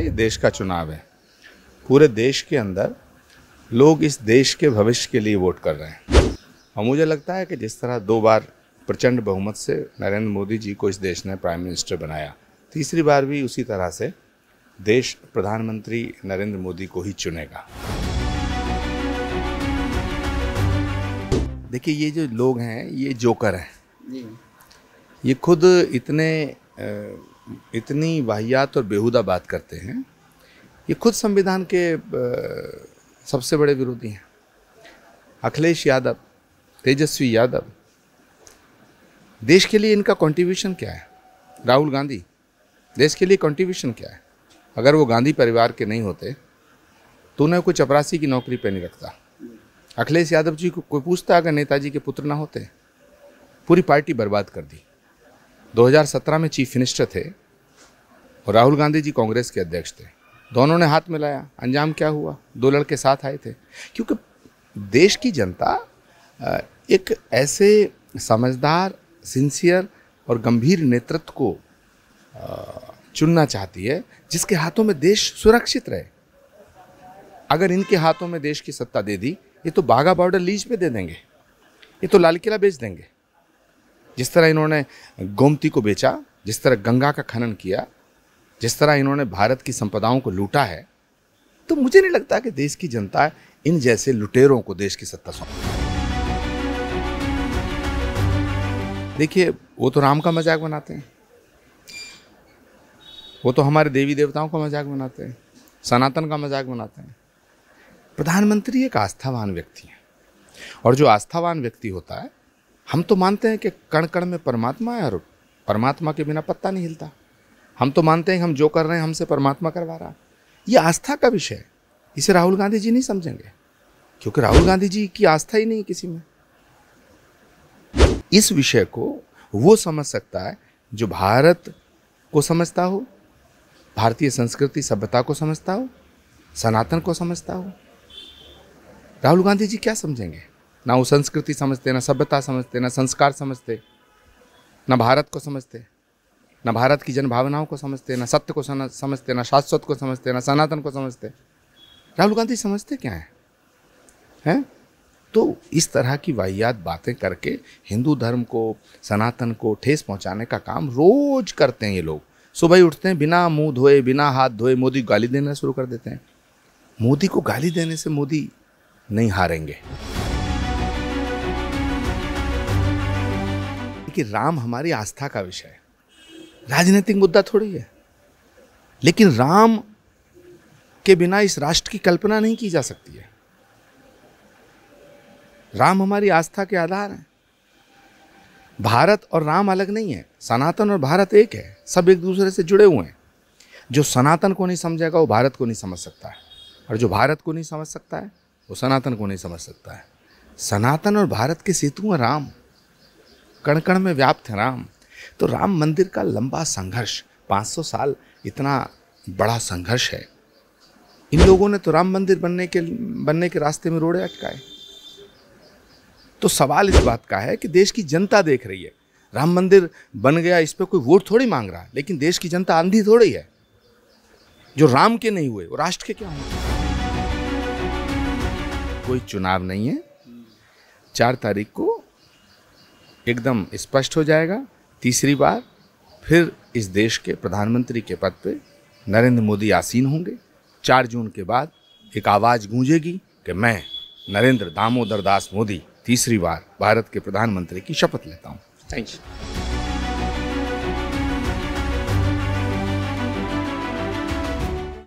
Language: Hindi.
ये देश का चुनाव है। पूरे देश के अंदर लोग इस देश के भविष्य के लिए वोट कर रहे हैं और मुझे लगता है कि जिस तरह 2 बार प्रचंड बहुमत से नरेंद्र मोदी जी को इस देश ने प्राइम मिनिस्टर बनाया, तीसरी बार भी उसी तरह से देश प्रधानमंत्री नरेंद्र मोदी को ही चुनेगा। देखिए, ये जो लोग हैं ये जोकर हैं। ये खुद इतनी वाहियात और बेहुदा बात करते हैं। ये खुद संविधान के सबसे बड़े विरोधी हैं। अखिलेश यादव, तेजस्वी यादव, देश के लिए इनका कंट्रीब्यूशन क्या है? राहुल गांधी, देश के लिए कंट्रीब्यूशन क्या है? अगर वो गांधी परिवार के नहीं होते तो उन्हें कोई चपरासी की नौकरी पे नहीं रखता। अखिलेश यादव जी को कोई पूछता अगर नेताजी के पुत्र ना होते? पूरी पार्टी बर्बाद कर दी। 2017 में चीफ मिनिस्टर थे और राहुल गांधी जी कांग्रेस के अध्यक्ष थे। दोनों ने हाथ मिलाया, अंजाम क्या हुआ? 2 लड़के साथ आए थे। क्योंकि देश की जनता एक ऐसे समझदार, सिंसियर और गंभीर नेतृत्व को चुनना चाहती है जिसके हाथों में देश सुरक्षित रहे। अगर इनके हाथों में देश की सत्ता दे दी, ये तो बाघा बॉर्डर लीज पे दे देंगे, ये तो लाल किला बेच देंगे। जिस तरह इन्होंने गोमती को बेचा, जिस तरह गंगा का खनन किया, जिस तरह इन्होंने भारत की संपदाओं को लूटा है, तो मुझे नहीं लगता कि देश की जनता इन जैसे लुटेरों को देश की सत्ता सौंपे। देखिए, वो तो राम का मजाक बनाते हैं, वो तो हमारे देवी देवताओं का मजाक बनाते हैं, सनातन का मजाक बनाते हैं। प्रधानमंत्री एक आस्थावान व्यक्ति है और जो आस्थावान व्यक्ति होता है, हम तो मानते हैं कि कण कण में परमात्मा है और परमात्मा के बिना पत्ता नहीं हिलता। हम तो मानते हैं कि हम जो कर रहे हैं हमसे परमात्मा करवा रहा। ये आस्था का विषय है। इसे राहुल गांधी जी नहीं समझेंगे क्योंकि राहुल गांधी जी की आस्था ही नहीं किसी में। इस विषय को वो समझ सकता है जो भारत को समझता हो, भारतीय संस्कृति सभ्यता को समझता हो, सनातन को समझता हो। राहुल गांधी जी क्या समझेंगे? ना वो संस्कृति समझते, ना सभ्यता समझते, ना संस्कार समझते, ना भारत को समझते, ना भारत की जनभावनाओं को समझते, ना सत्य को समझते, ना शाश्वत को समझते, ना सनातन को समझते। राहुल गांधी समझते क्या हैं? तो इस तरह की वाहियात बातें करके हिंदू धर्म को, सनातन को ठेस पहुंचाने का काम रोज करते हैं ये लोग। सुबह ही उठते हैं, बिना मुंह धोए, बिना हाथ धोए मोदी गाली देना शुरू कर देते हैं। मोदी को गाली देने से मोदी नहीं हारेंगे। कि राम हमारी आस्था का विषय है, राजनीतिक मुद्दा थोड़ी है। लेकिन राम के बिना इस राष्ट्र की कल्पना नहीं की जा सकती है। राम हमारी आस्था के आधार हैं। भारत और राम अलग नहीं है, सनातन और भारत एक है। सब एक दूसरे से जुड़े हुए हैं। जो सनातन को नहीं समझेगा वो भारत को नहीं समझ सकता है, और जो भारत को नहीं समझ सकता है वो सनातन को नहीं समझ सकता है। सनातन और भारत के सेतु हैं राम, कण कण में व्याप्त है राम। तो राम मंदिर का लंबा संघर्ष, 500 साल इतना बड़ा संघर्ष है। इन लोगों ने तो राम मंदिर बनने के रास्ते में रोड़े अटकाए। तो सवाल इस बात का है कि देश की जनता देख रही है, राम मंदिर बन गया, इस पे कोई वोट थोड़ी मांग रहा है। लेकिन देश की जनता अंधी थोड़ी है। जो राम के नहीं हुए वो राष्ट्र के क्या होंगे? कोई चुनाव नहीं है। 4 तारीख को एकदम स्पष्ट हो जाएगा। तीसरी बार फिर इस देश के प्रधानमंत्री के पद पे नरेंद्र मोदी आसीन होंगे। 4 जून के बाद एक आवाज़ गूंजेगी कि मैं नरेंद्र दामोदर दास मोदी तीसरी बार भारत के प्रधानमंत्री की शपथ लेता हूँ। Thank you.